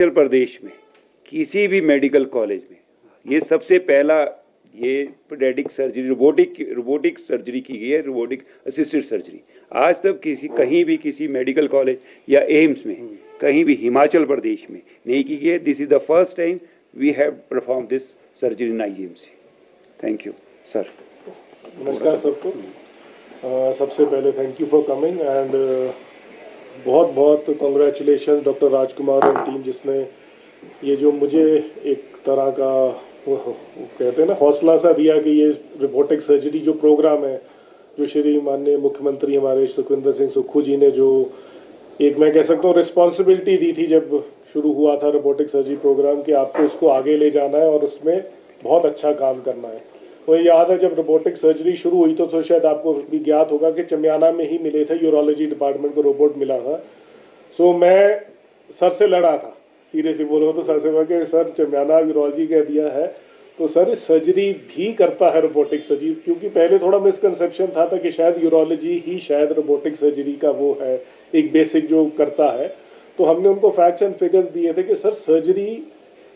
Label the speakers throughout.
Speaker 1: हिमाचल प्रदेश में किसी भी मेडिकल कॉलेज में ये सबसे पहला ये पेडियाट्रिक सर्जरी रोबोटिक सर्जरी की गई है, रोबोटिक असिस्टेड सर्जरी। आज तक कहीं भी किसी मेडिकल कॉलेज या एम्स में कहीं भी हिमाचल प्रदेश में नहीं की गई है। This is the first time we have perform this surgery in IGMC. Thank you sir.
Speaker 2: नमस्कार सबको। सबसे पहले thank you for coming and बहुत बहुत कॉन्ग्रेचुलेशन डॉक्टर राजकुमार और टीम, जिसने ये जो मुझे एक तरह का वो कहते हैं ना हौसला सा दिया कि ये रोबोटिक सर्जरी जो प्रोग्राम है, जो श्री माननीय मुख्यमंत्री हमारे सुखविंदर सिंह सुक्खू जी ने जो एक मैं कह सकता हूँ रिस्पॉन्सिबिलिटी दी थी जब शुरू हुआ था रोबोटिक सर्जरी प्रोग्राम, कि आपको इसको आगे ले जाना है और उसमें बहुत अच्छा काम करना है। मुझे याद है जब रोबोटिक सर्जरी शुरू हुई तो शायद आपको भी ज्ञात होगा कि चमियाना में ही मिले थे, यूरोलॉजी डिपार्टमेंट को रोबोट मिला था। सो मैं सर से लड़ा था, सीरियसली बोलो तो सर से बोला कि सर चमियाना यूरोलॉजी कह दिया है तो सर सर्जरी भी करता है रोबोटिक सर्जरी, क्योंकि पहले थोड़ा मिसकंसेप्शन था कि शायद यूरोलॉजी ही शायद रोबोटिक सर्जरी का वो है एक बेसिक जो करता है। तो हमने उनको फैक्ट्स एंड फिगर्स दिए थे कि sir surgery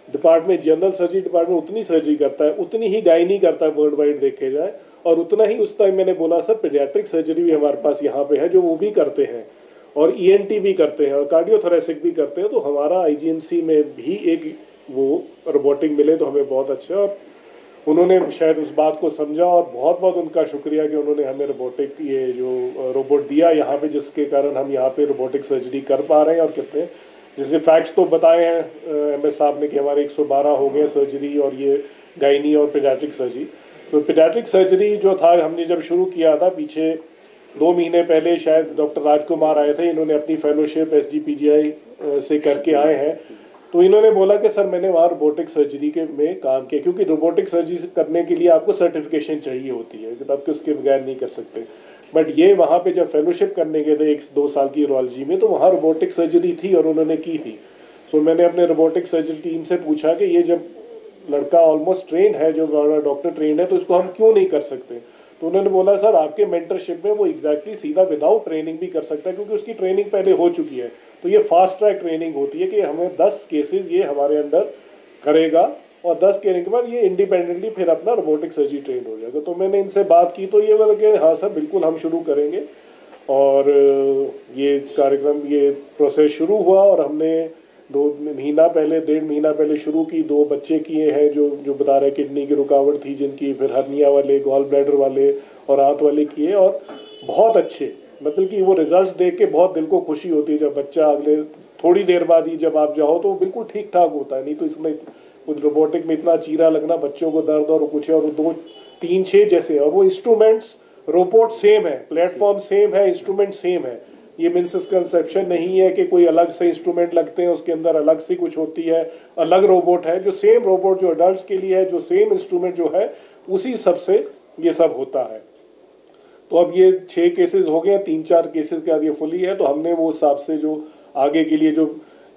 Speaker 2: department, general surgery department उतनी सर्जरी करता है, उतनी ही गायनी करता है वर्ल्ड वाइड देखे जाए, और उतना ही उस टाइम मैंने बोला सर पेडियाट्रिक सर्जरी भी हमारे पास यहाँ पे है जो वो भी करते हैं, और ईएनटी भी करते हैं और कार्डियोथोरेसिक भी करते हैं। तो हमारा आईजीएमसी में भी एक वो रोबोटिक मिले तो हमें बहुत अच्छा, और उन्होंने शायद उस बात को समझा और बहुत बहुत उनका शुक्रिया कि उन्होंने हमें रोबोटिक ये जो रोबोट दिया यहाँ पे, जिसके कारण हम यहाँ पे रोबोटिक सर्जरी कर पा रहे हैं। और कितने जैसे फैक्ट्स तो बताए हैं एमएस साहब ने कि हमारे 112 हो गए सर्जरी, और ये गायनी और पेडियाट्रिक सर्जरी। तो पेडियाट्रिक सर्जरी जो था हमने जब शुरू किया था पीछे 2 महीने पहले, शायद डॉक्टर राजकुमार आए थे, इन्होंने अपनी फेलोशिप एसजीपीजीआई से करके आए हैं। तो इन्होंने बोला कि सर मैंने वहाँ रोबोटिक सर्जरी के में काम किया, क्योंकि रोबोटिक सर्जरी करने के लिए आपको सर्टिफिकेशन चाहिए होती है, तब कि उसके बगैर नहीं कर सकते। बट ये वहाँ पे जब फेलोशिप करने गए थे 1-2 साल की यूरोलॉजी में, तो वहाँ रोबोटिक सर्जरी थी और उन्होंने की थी। सो मैंने अपने रोबोटिक सर्जरी टीम से पूछा कि ये जब लड़का ऑलमोस्ट ट्रेन है, जो डॉक्टर ट्रेन है, तो इसको हम क्यों नहीं कर सकते। तो उन्होंने बोला सर आपके मेंटरशिप में वो एग्जैक्टली सीधा विदाउट ट्रेनिंग भी कर सकता है, क्योंकि उसकी ट्रेनिंग पहले हो चुकी है। तो ये फास्ट ट्रैक ट्रेनिंग होती है कि हमें 10 केसेस ये हमारे अंडर करेगा, और 10 करने के बाद ये इंडिपेंडेंटली फिर अपना रोबोटिक सर्जरी ट्रेन हो जाएगा। तो मैंने इनसे बात की तो ये बोला कि हाँ सर बिल्कुल हम शुरू करेंगे। और ये कार्यक्रम, ये प्रोसेस शुरू हुआ और हमने 1.5 महीना पहले शुरू की। 2 बच्चे किए हैं जो बता रहे किडनी की रुकावट थी जिनकी, फिर हर्निया वाले, गॉल ब्लैडर वाले और आंत वाले किए, और बहुत अच्छे, मतलब कि वो रिजल्ट्स देख के बहुत दिल को खुशी होती है जब बच्चा अगले थोड़ी देर बाद ही जब आप जाओ तो बिल्कुल ठीक ठाक होता है। नहीं तो इसमें कुछ रोबोटिक में इतना चीरा लगना, बच्चों को दर्द और कुछ है, और 2, 3, 6 जैसे, और वो इंस्ट्रूमेंट्स रोबोट सेम है, प्लेटफॉर्म सेम है, इंस्ट्रूमेंट सेम है। ये मिसकंसेप्शन नहीं है कि कोई अलग से इंस्ट्रूमेंट लगते हैं, उसके अंदर अलग से कुछ होती है, अलग रोबोट है। जो सेम रोबोट जो अडल्ट के लिए है, जो सेम इंस्ट्रूमेंट जो है, उसी सब से ये सब होता है। तो अब ये 6 केसेस हो गए, 3-4 केसेस के बाद ये फुली है। तो हमने वो हिसाब से जो आगे के लिए जो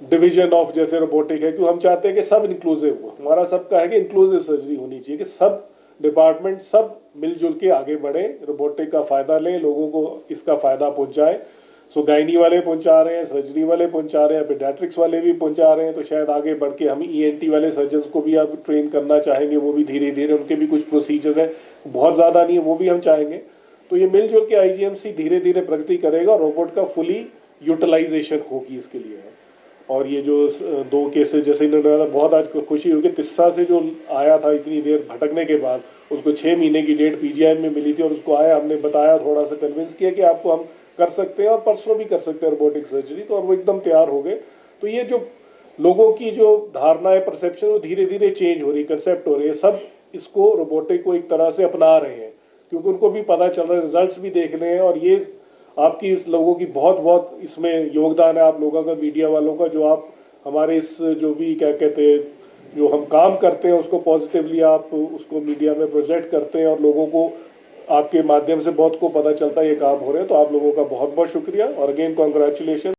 Speaker 2: डिवीजन ऑफ जैसे रोबोटिक है, क्योंकि हम चाहते हैं कि सब इंक्लूसिव हो, हमारा सबका है कि इंक्लूसिव सर्जरी होनी चाहिए, कि सब डिपार्टमेंट सब मिलजुल के आगे बढ़े, रोबोटिक का फायदा लें, लोगों को इसका फायदा पहुंचाए। सो गायनी वाले पहुंचा रहे हैं, सर्जरी वाले पहुंचा रहे हैं, पेडियाट्रिक्स वाले भी पहुंचा रहे हैं। तो शायद आगे बढ़ के हम ईएनटी वाले सर्जन्स को भी आप ट्रेन करना चाहेंगे, वो भी धीरे धीरे, उनके भी कुछ प्रोसीजर्स हैं, बहुत ज़्यादा नहीं है, वो भी हम चाहेंगे। तो ये मिलजुल के आईजीएमसी धीरे धीरे प्रगति करेगा, रोबोट का फुली यूटिलाइजेशन होगी इसके लिए। और ये जो 2 केसेस जैसे इन्होंने बहुत आज खुशी हुई कि तिस्सा से जो आया था इतनी देर भटकने के बाद, उसको 6 महीने की डेट पीजीआई में मिली थी, और उसको आया, हमने बताया, थोड़ा सा कन्विंस किया कि आपको हम कर सकते हैं और परसों भी कर सकते हैं रोबोटिक सर्जरी। तो और वो एकदम तैयार हो गए। तो ये जो लोगों की जो धारणा है, परसेप्शन, वो धीरे धीरे चेंज हो रही, कंसेप्ट हो रही है, सब इसको रोबोटिक को एक तरह से अपना रहे हैं, क्योंकि उनको भी पता चल रहा है, रिजल्ट्स भी देख रहे हैं। और ये आपकी इस लोगों की बहुत बहुत इसमें योगदान है, आप लोगों का, मीडिया वालों का, जो आप हमारे इस जो भी क्या कहते हैं, जो हम काम करते हैं उसको पॉजिटिवली आप उसको मीडिया में प्रोजेक्ट करते हैं, और लोगों को आपके माध्यम से बहुत को पता चलता है ये काम हो रहे हैं। तो आप लोगों का बहुत बहुत शुक्रिया, और अगेन कॉन्ग्रेचुलेशन।